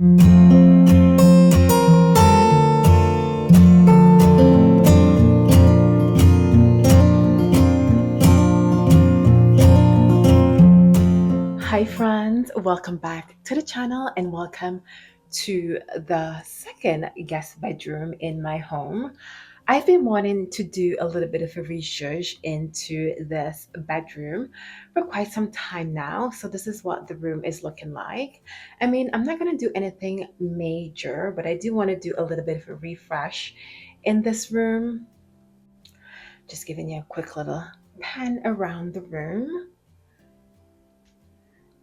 Hi friends, welcome back to the channel and welcome to the second guest bedroom in my home. I've been wanting to do a little bit of a research into this bedroom for quite some time now. So this is what the room is looking like. I mean, I'm not going to do anything major, but I do want to do a little bit of a refresh in this room. Just giving you a quick little pan around the room.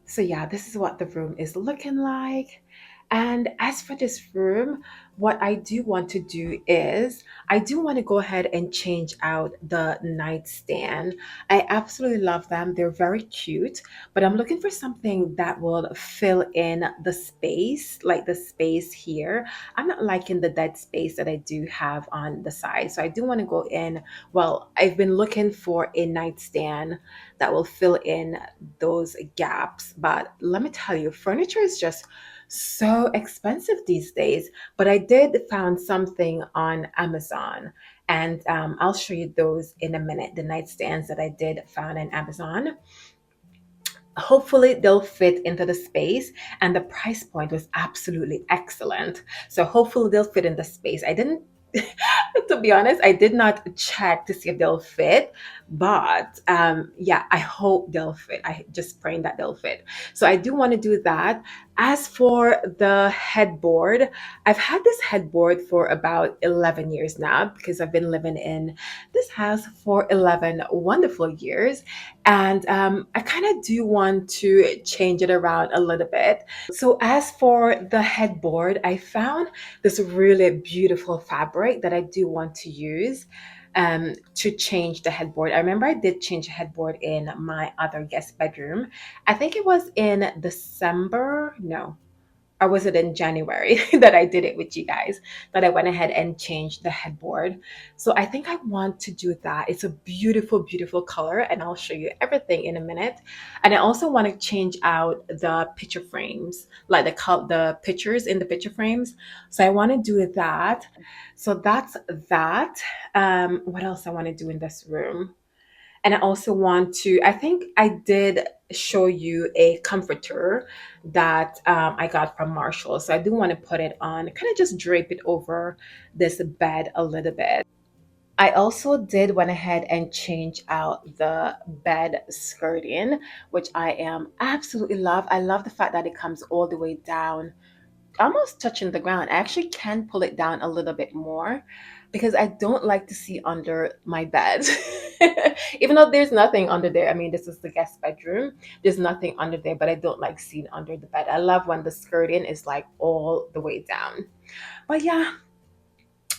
So yeah, this is what the room is looking like. And as for this room, what I do want to do is I do want to go ahead and change out the nightstand. I absolutely love them. They're very cute, but I'm looking for something that will fill in the space, like the space here. I'm not liking the dead space that I do have on the side. So I do want to go in. Well, I've been looking for a nightstand that will fill in those gaps. But let me tell you, furniture is just so expensive these days. But I did found something on Amazon, and I'll show you those in a minute. The nightstands that I did found on Amazon. Hopefully they'll fit into the space, and the price point was absolutely excellent. So hopefully they'll fit in the space. I didn't to be honest, I did not check to see if they'll fit, but yeah, I hope they'll fit. I just praying that they'll fit. So I do want to do that. As for the headboard, I've had this headboard for about 11 years now because I've been living in this house for 11 wonderful years. And I kind of do want to change it around a little bit. So as for the headboard, I found this really beautiful fabric that I do want to use to change the headboard. I remember I did change a headboard in my other guest bedroom. I think it was in December. No, or was it in January that I did it with you guys, that I went ahead and changed the headboard. So I think I want to do that. It's a beautiful, beautiful color, and I'll show you everything in a minute. And I also want to change out the picture frames, like the pictures in the picture frames. So I want to do that. So that's that. What else I want to do in this room? And I also want to, I think I did show you a comforter that I got from Marshall. So I do want to put it on, kind of just drape it over this bed a little bit. I also did went ahead and change out the bed skirting, which I am absolutely love. I love the fact that it comes all the way down, almost touching the ground. I actually can pull it down a little bit more because I don't like to see under my bed. Even though there's nothing under there. I mean, this is the guest bedroom. There's nothing under there, but I don't like seeing under the bed. I love when the skirting is like all the way down. But yeah,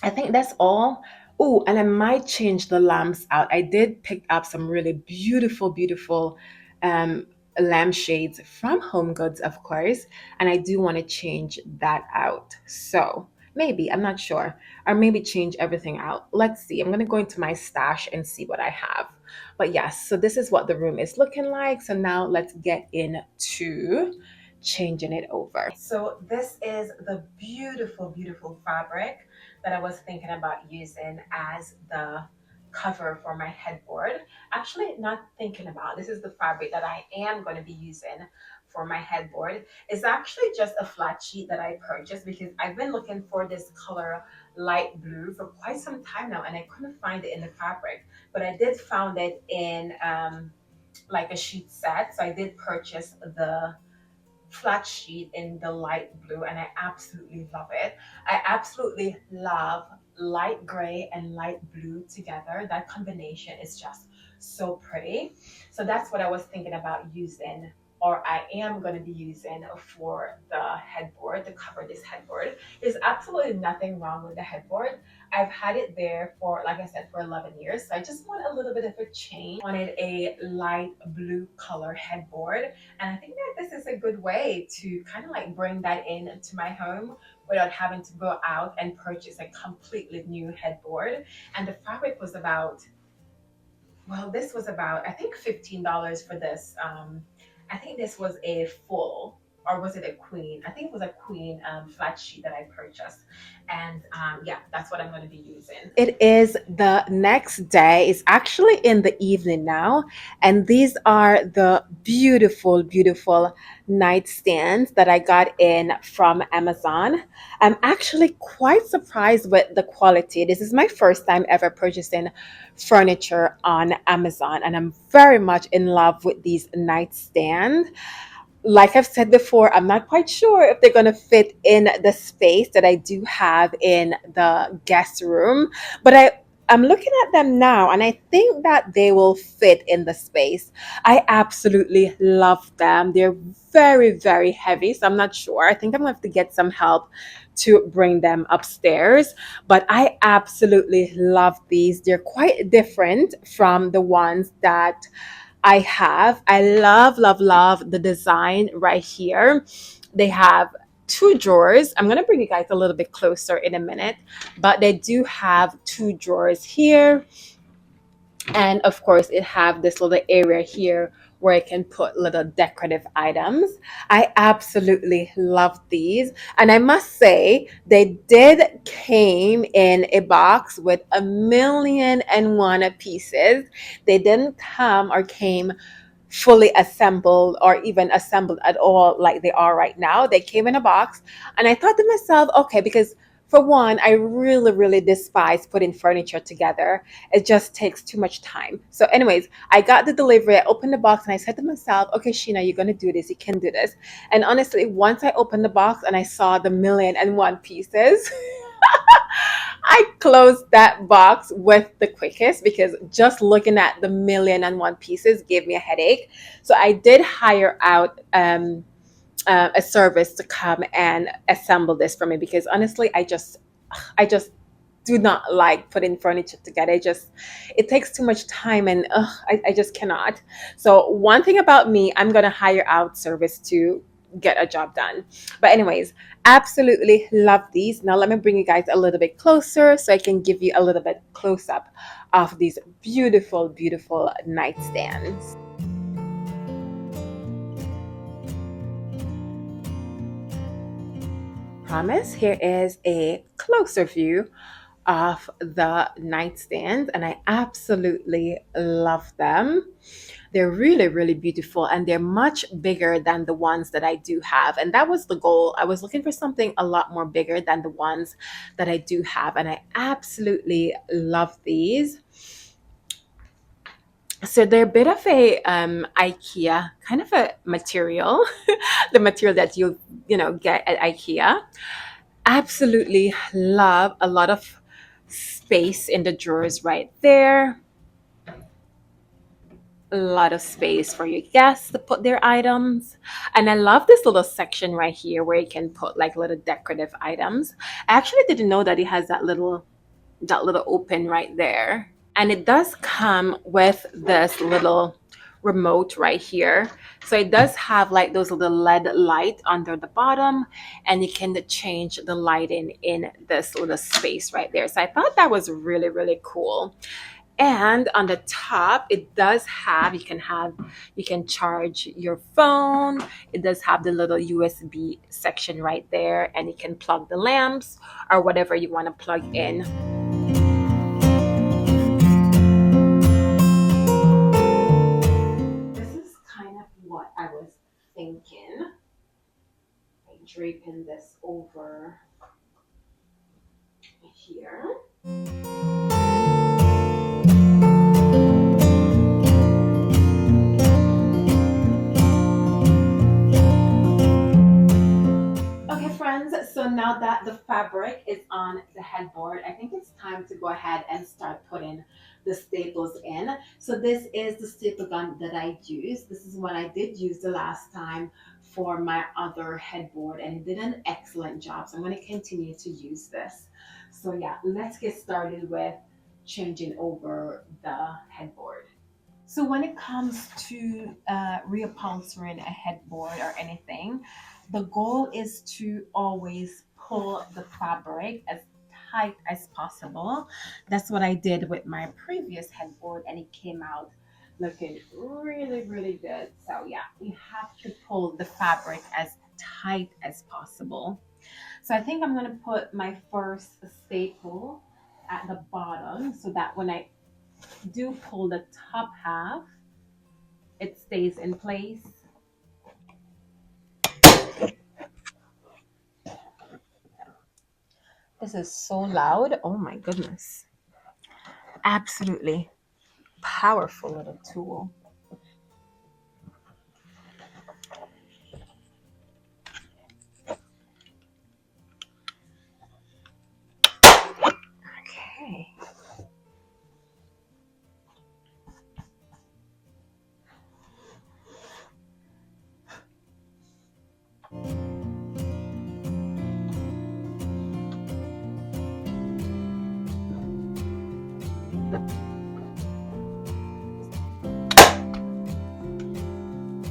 I think that's all. Oh, and I might change the lamps out. I did pick up some really beautiful, beautiful um, lampshades from Home Goods, of course, and I do want to change that out. So maybe, I'm not sure, or maybe change everything out. Let's see. I'm going to go into my stash and see what I have. But yes, so this is what the room is looking like. So now let's get into changing it over. So this is the beautiful, beautiful fabric that I was thinking about using as the cover for my headboard. Actually, not thinking about, this is the fabric that I am going to be using for my headboard. It's actually just a flat sheet that I purchased because I've been looking for this color light blue for quite some time now, and I couldn't find it in the fabric, but I did found it in like a sheet set. So I did purchase the flat sheet in the light blue, and I absolutely love it. I absolutely love light gray and light blue together. That combination is just so pretty. So that's what I was thinking about using, or I am going to be using for the headboard to cover this headboard. There's absolutely nothing wrong with the headboard. I've had it there for, like I said, for 11 years. So I just want a little bit of a change. I wanted a light blue color headboard. And I think that this is a good way to kind of like bring that into my home without having to go out and purchase a completely new headboard. And the fabric was about, well, this was about, I think $15 for this. I think this was a full, or was it a queen? I think it was a queen flat sheet that I purchased. And yeah, that's what I'm going to be using. It is the next day. It's actually in the evening now. And these are the beautiful, beautiful nightstands that I got in from Amazon. I'm actually quite surprised with the quality. This is my first time ever purchasing furniture on Amazon, and I'm very much in love with these nightstands. Like I've said before, I'm not quite sure if they're going to fit in the space that I do have in the guest room, but I'm looking at them now and I think that they will fit in the space. I absolutely love them. They're very, very heavy, so I'm not sure. I think I'm going to have to get some help to bring them upstairs, but I absolutely love these. They're quite different from the ones that I have. I love, love, love the design right here. They have two drawers. I'm going to bring you guys a little bit closer in a minute, but they do have two drawers here. And of course, it have this little area here where I can put little decorative items. I absolutely love these. And I must say, they did came in a box with 1,000,001 pieces. They didn't come or came fully assembled or even assembled at all like they are right now. They came in a box. And I thought to myself, okay, because for one, I really, really despise putting furniture together. It just takes too much time. So, anyways, I got the delivery. I opened the box and I said to myself, okay, Sheena, you're going to do this. You can do this. And honestly, once I opened the box and I saw the 1,000,001 pieces, I closed that box with the quickest because just looking at the 1,000,001 pieces gave me a headache. So I did hire out a service to come and assemble this for me because honestly, I just do not like putting furniture together. It takes too much time and I just cannot. So one thing about me, I'm gonna hire out service to get a job done. But anyways, absolutely love these. Now let me bring you guys a little bit closer so I can give you a little bit close up of these beautiful, beautiful nightstands. Promise, here is a closer view of the nightstands, and I absolutely love them. They're really, really beautiful, and they're much bigger than the ones that I do have. And that was the goal. I was looking for something a lot more bigger than the ones that I do have, and I absolutely love these. So they're a bit of a IKEA kind of a material, the material that you get at IKEA. Absolutely love a lot of space in the drawers right there. A lot of space for your guests to put their items. And I love this little section right here where you can put like little decorative items. I actually didn't know that it has that little open right there. And it does come with this little remote right here. So it does have like those little LED light under the bottom, and you can change the lighting in this little space right there. So I thought that was really, really cool. And on the top, it does have you can charge your phone. It does have the little USB section right there, and you can plug the lamps or whatever you want to plug in. This is kind of what I was thinking. Like draping this over here. Okay, friends, so now that the fabric is on the headboard, I think it's time to go ahead and start putting the staples in. So this is the staple gun that I use. This is what I did use the last time for my other headboard, and it did an excellent job. So I'm going to continue to use this. So yeah, let's get started with changing over the headboard. So when it comes to reupholstering a headboard or anything, the goal is to always pull the fabric as tight as possible. That's what I did with my previous headboard, and it came out looking really, really good. So yeah, you have to pull the fabric as tight as possible. So I think I'm going to put my first staple at the bottom so that when I do pull the top half, it stays in place. This is so loud. Oh my goodness. Absolutely powerful little tool. Okay.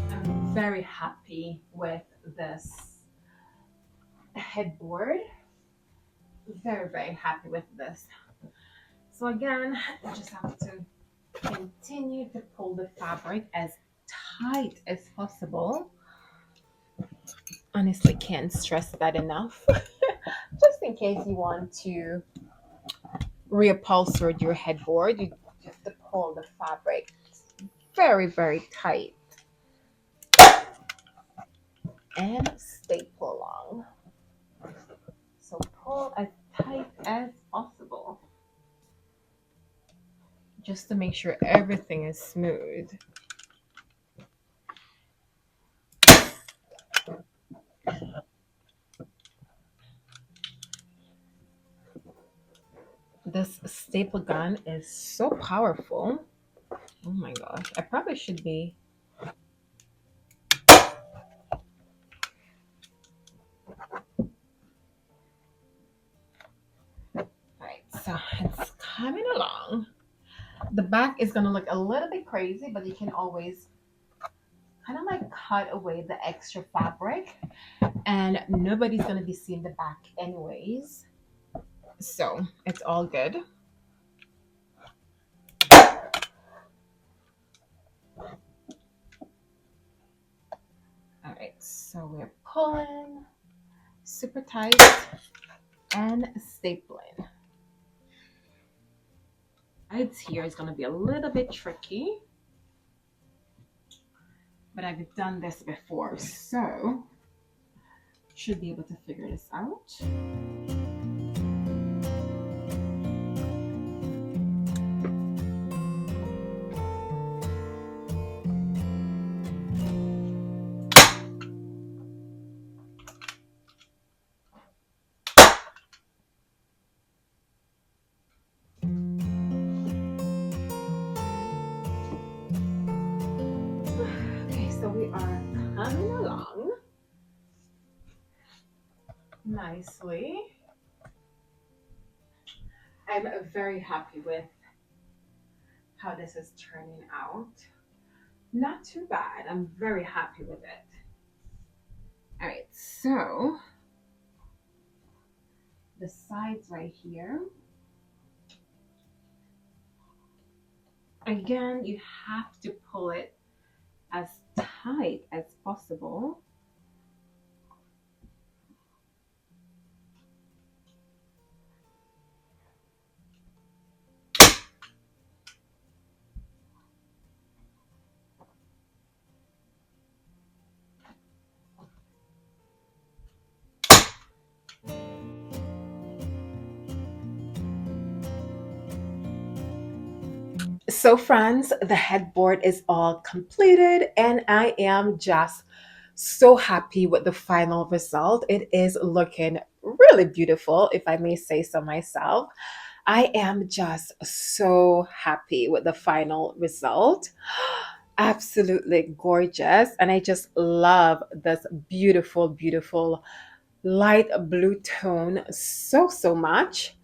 I'm very happy with this headboard. Very, very happy with this. So again, I just have to continue to pull the fabric as tight as possible. Honestly, can't stress that enough. Just in case you want to reupholster your headboard, you have to pull the fabric very, very tight and staple along. So pull as tight as possible just to make sure everything is smooth. This staple gun is so powerful. Oh my gosh, I probably should be. Alright, so it's coming along. The back is gonna look a little bit crazy, but you can always kind of like cut away the extra fabric and nobody's gonna be seeing the back anyways. So it's all good. All right, so we're pulling super tight and stapling. Sides here is going to be a little bit tricky, but I've done this before, so should be able to figure this out. Okay, so we are coming along nicely. I'm very happy with how this is turning out. Not too bad. I'm very happy with it. All right, so the sides right here. Again, you have to pull it as tight as possible. So, friends, the headboard is all completed, and I am just so happy with the final result. It is looking really beautiful, if I may say so myself. I am just so happy with the final result. Absolutely gorgeous. And I just love this beautiful, beautiful light blue tone so, so much.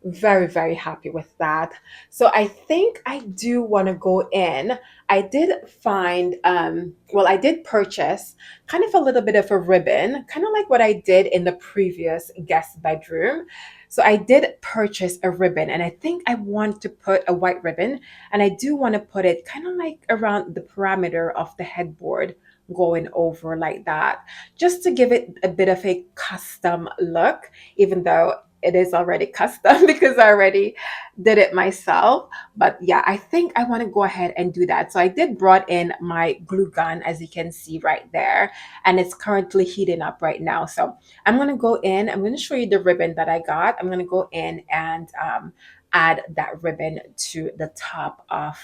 Very, very happy with that. So I think I do want to go in. I did find, well, I did purchase kind of a little bit of a ribbon, kind of like what I did in the previous guest bedroom. So I did purchase a ribbon, and I think I want to put a white ribbon, and I do want to put it kind of like around the perimeter of the headboard going over like that, just to give it a bit of a custom look, even though it is already custom because I already did it myself. But yeah, I think I want to go ahead and do that. So I did brought in my glue gun, as you can see right there, and it's currently heating up right now. So I'm going to go in, I'm going to show you the ribbon that I got. I'm going to go in and add that ribbon to the top of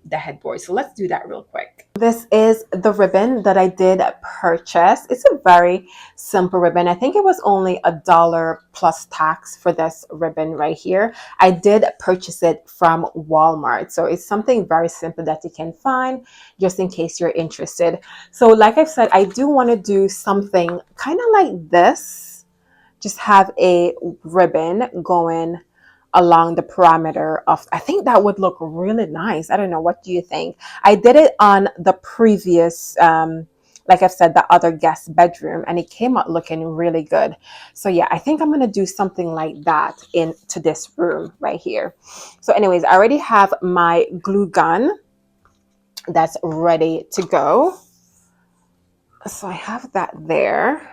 the headboard. So let's do that real quick. This is the ribbon that I did purchase. It's a very simple ribbon. I think it was only $1 plus tax for this ribbon right here. I did purchase it from Walmart. So it's something very simple that you can find just in case you're interested. So like I've said, I do want to do something kind of like this. Just have a ribbon going along the perimeter of, I think that would look really nice. I don't know, what do you think? I did it on the previous like I've said, the other guest bedroom, and it came out looking really good. So yeah, I think I'm going to do something like that into this room right here. So anyways, I already have my glue gun that's ready to go. So I have that there.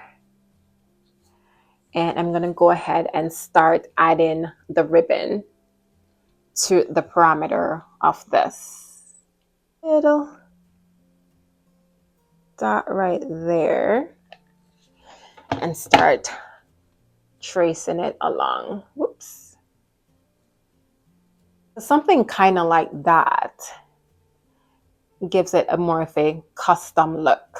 And I'm going to go ahead and start adding the ribbon to the perimeter of this little dot right there, and start tracing it along. Whoops. Something kind of like that gives it a more of a custom look.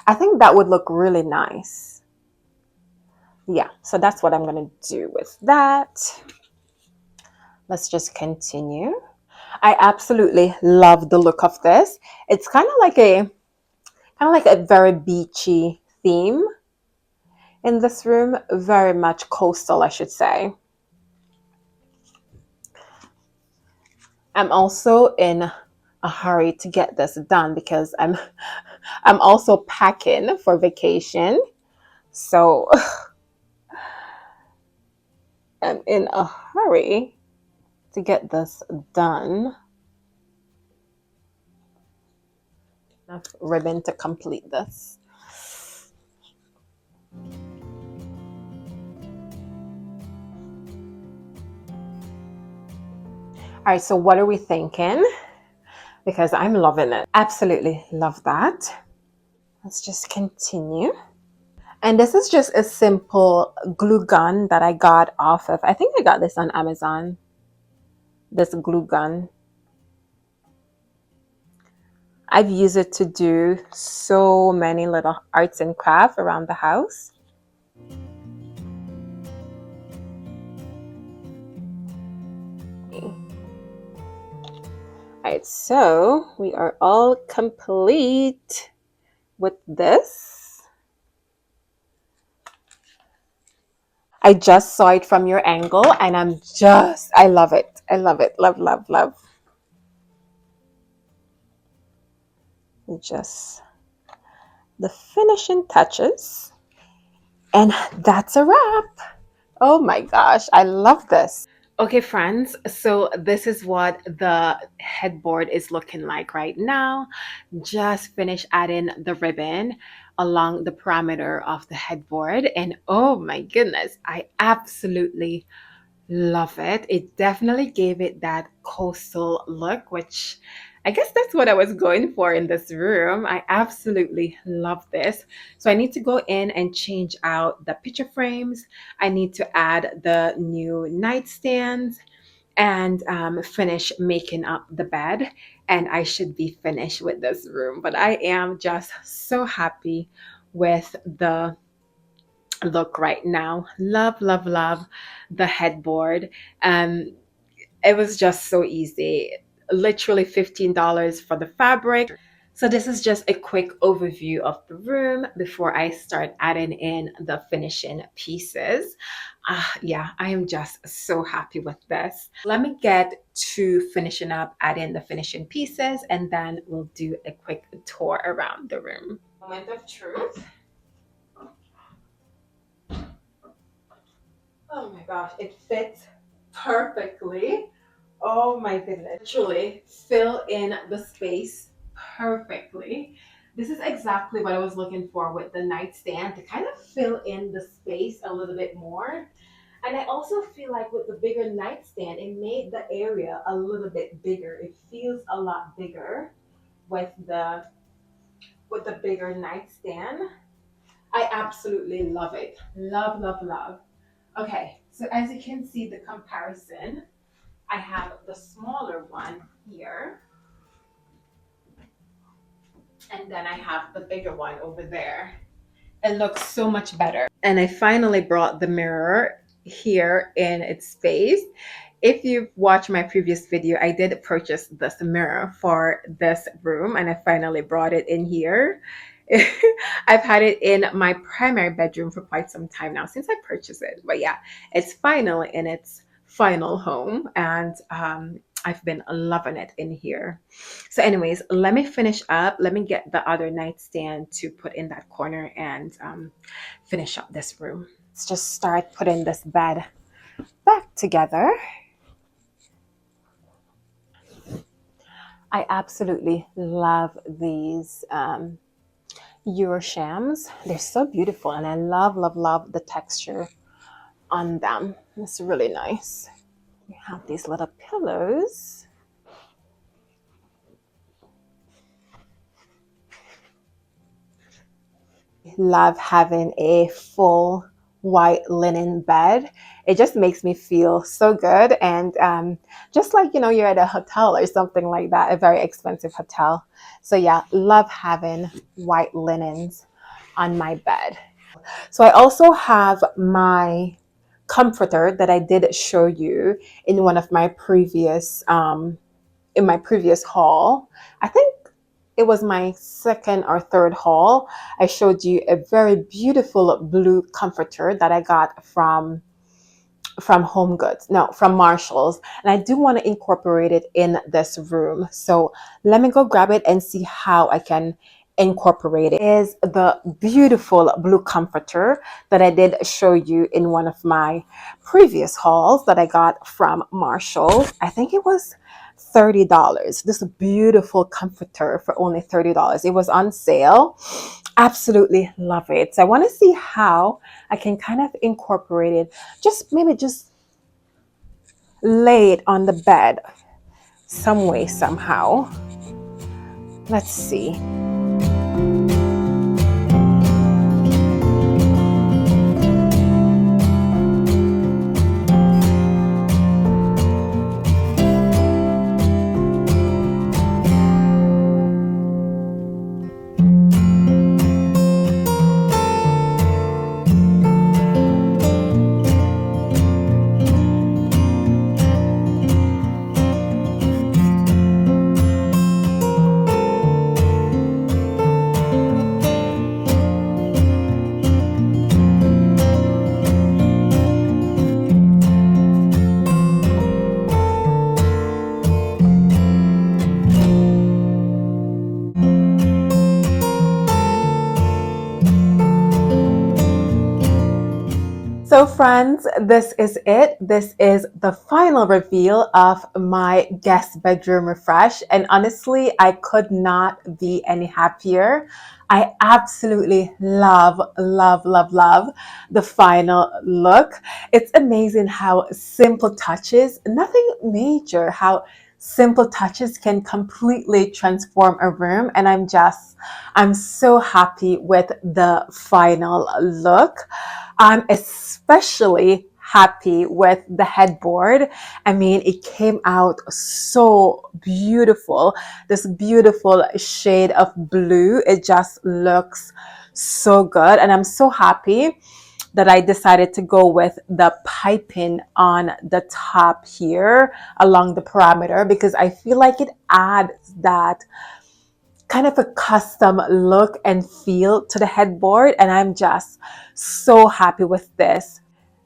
I think that would look really nice. Yeah, so that's what I'm going to do with that. Let's just continue. I absolutely love the look of this. It's kind of like a very beachy theme in this room, very much coastal, I should say. I'm also in a hurry to get this done because I'm also packing for vacation. So I'm in a hurry to get this done. Enough ribbon to complete this. All right, so what are we thinking? Because I'm loving it. Absolutely love that. Let's just continue. And this is just a simple glue gun that I got off of, I think I got this on Amazon. This glue gun. I've used it to do so many little arts and crafts around the house. All right, so we are all complete with this. I just saw it from your angle and I love it. I love it. Love, love, love. Just the finishing touches. And that's a wrap. Oh my gosh, I love this. Okay, friends, so this is what the headboard is looking like right now. Just finished adding the ribbon along the perimeter of the headboard, and oh my goodness, I absolutely love it. It definitely gave it that coastal look, which I guess that's what I was going for in this room. I absolutely love this. So I need to go in and change out the picture frames. I need to add the new nightstands and finish making up the bed. And I should be finished with this room. But I am just so happy with the look right now. Love, love, love the headboard. Um, it was just so easy. Literally $15 for the fabric. So this is just a quick overview of the room before I start adding in the finishing pieces. Yeah, I am just so happy with this. Let me get to finishing up, adding the finishing pieces, and then we'll do a quick tour around the room. Moment of truth. Oh my gosh, it fits perfectly. Oh my goodness. Literally fill in the space perfectly. This is exactly what I was looking for with the nightstand to kind of fill in the space a little bit more. And I also feel like with the bigger nightstand, it made the area a little bit bigger. It feels a lot bigger with the bigger nightstand. I absolutely love it. Love, love, love. Okay, so as you can see the comparison, I have the smaller one here, and then I have the bigger one over there. It looks so much better. And I finally brought the mirror here in its space. If you've watched my previous video, I did purchase this mirror for this room and I finally brought it in here. I've had it in my primary bedroom for quite some time now since I purchased it. But yeah, it's finally in its final home and I've been loving it in here. So, anyways, let me finish up. Let me get the other nightstand to put in that corner and finish up this room. Let's just start putting this bed back together. I absolutely love these Euroshams. They're so beautiful, and I love, love, love the texture on them. It's really nice. We have these little pillows. Love having a full white linen bed. It just makes me feel so good. And just like, you're at a hotel or something like that, a very expensive hotel. So yeah, love having white linens on my bed. So I also have my comforter that I did show you in one of my previous, in my previous haul. I think it was my second or third haul. I showed you a very beautiful blue comforter that I got from Home Goods, no, from Marshalls, and I do want to incorporate it in this room. So let me go grab it and see how I can incorporate it. Is the beautiful blue comforter that I did show you in one of my previous hauls that I got from Marshalls. I think it was $30. This beautiful comforter for only $30. It was on sale. Absolutely love it. So I want to see how I can kind of incorporate it. Just lay it on the bed some way, somehow. Let's see. So friends, this is it. This is the final reveal of my guest bedroom refresh. And honestly, I could not be any happier. I absolutely love, love, love, love the final look. It's amazing how simple touches, nothing major, how simple touches can completely transform a room. And I'm so happy with the final look. I'm especially happy with the headboard. I mean, it came out so beautiful. This beautiful shade of blue. It just looks so good. And I'm so happy that I decided to go with the piping on the top here along the perimeter because I feel like it adds that kind of a custom look and feel to the headboard, and I'm just so happy with this.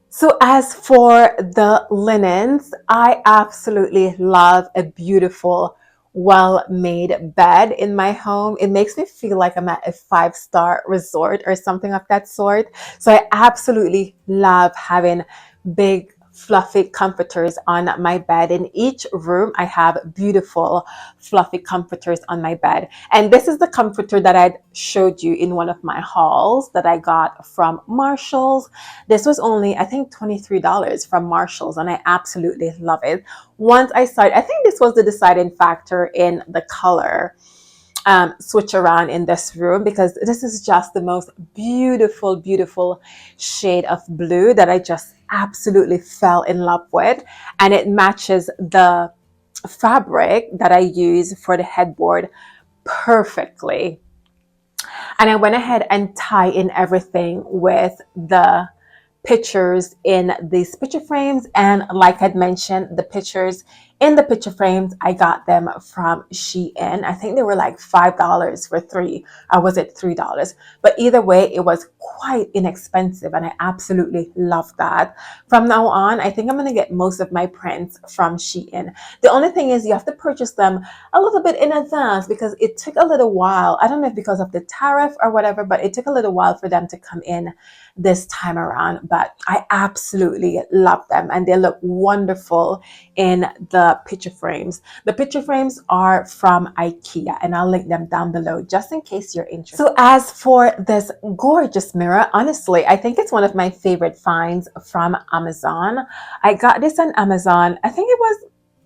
So as for the linens, I absolutely love a beautiful, well-made bed in my home. It makes me feel like I'm at a five-star resort or something of that sort. So I absolutely love having big fluffy comforters on my bed. In each room, I have beautiful fluffy comforters on my bed. And this is the comforter that I showed you in one of my hauls that I got from Marshall's. This was only, I think, $23 from Marshall's, and I absolutely love it. Once I started, I think this was the deciding factor in the color switch around in this room, because this is just the most beautiful, beautiful shade of blue that I just absolutely fell in love with. And it matches the fabric that I use for the headboard perfectly. And I went ahead and tie in everything with the pictures in these picture frames. And like I'd mentioned, the pictures in the picture frames, I got them from Shein. I think they were like $5 for three, or was it $3? But either way, it was quite inexpensive, and I absolutely love that. From now on, I think I'm going to get most of my prints from Shein. The only thing is you have to purchase them a little bit in advance, because it took a little while. I don't know if because of the tariff or whatever, but it took a little while for them to come in this time around. But I absolutely love them, and they look wonderful in the picture frames. The picture frames are from IKEA, and I'll link them down below just in case you're interested. So as for this gorgeous mirror, honestly, I think it's one of my favorite finds from Amazon. I got this on Amazon. I think it was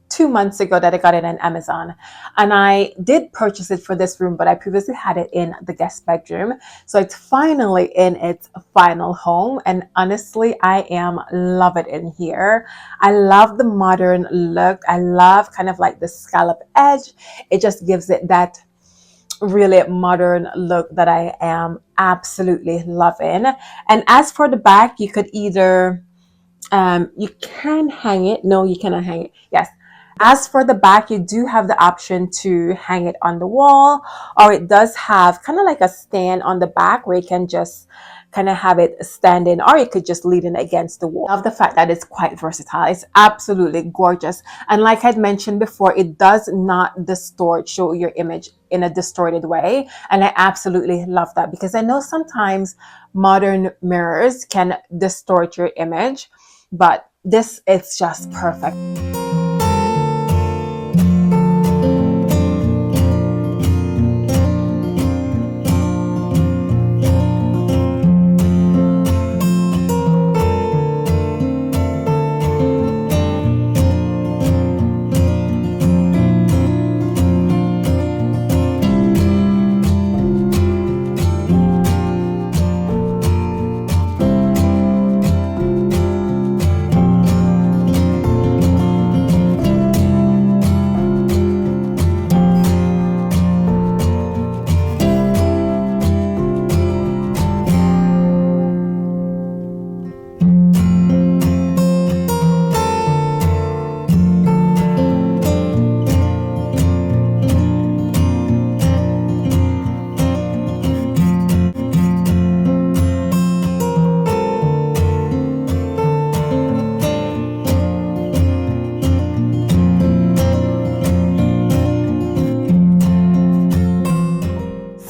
2 months ago that I got it on Amazon, and I did purchase it for this room, but I previously had it in the guest bedroom. So it's finally in its final home, and honestly, I am love it in here. I love the modern look. I love kind of like the scallop edge. It just gives it that really modern look that I am absolutely loving. And as for the back, you could either you can hang it. No, you cannot hang it. Yes. As for the back, you do have the option to hang it on the wall, or it does have kind of like a stand on the back where you can just kind of have it standing, or you could just lean it against the wall. I love the fact that it's quite versatile. It's absolutely gorgeous. And like I'd mentioned before, it does not show your image in a distorted way. And I absolutely love that, because I know sometimes modern mirrors can distort your image, but this is just perfect.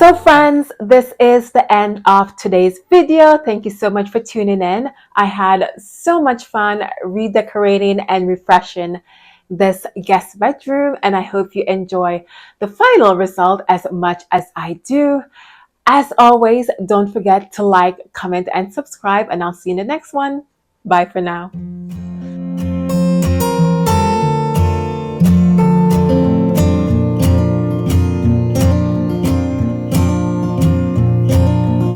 So friends, this is the end of today's video. Thank you so much for tuning in. I had so much fun redecorating and refreshing this guest bedroom, and I hope you enjoy the final result as much as I do. As always, don't forget to like, comment, and subscribe, and I'll see you in the next one. Bye for now.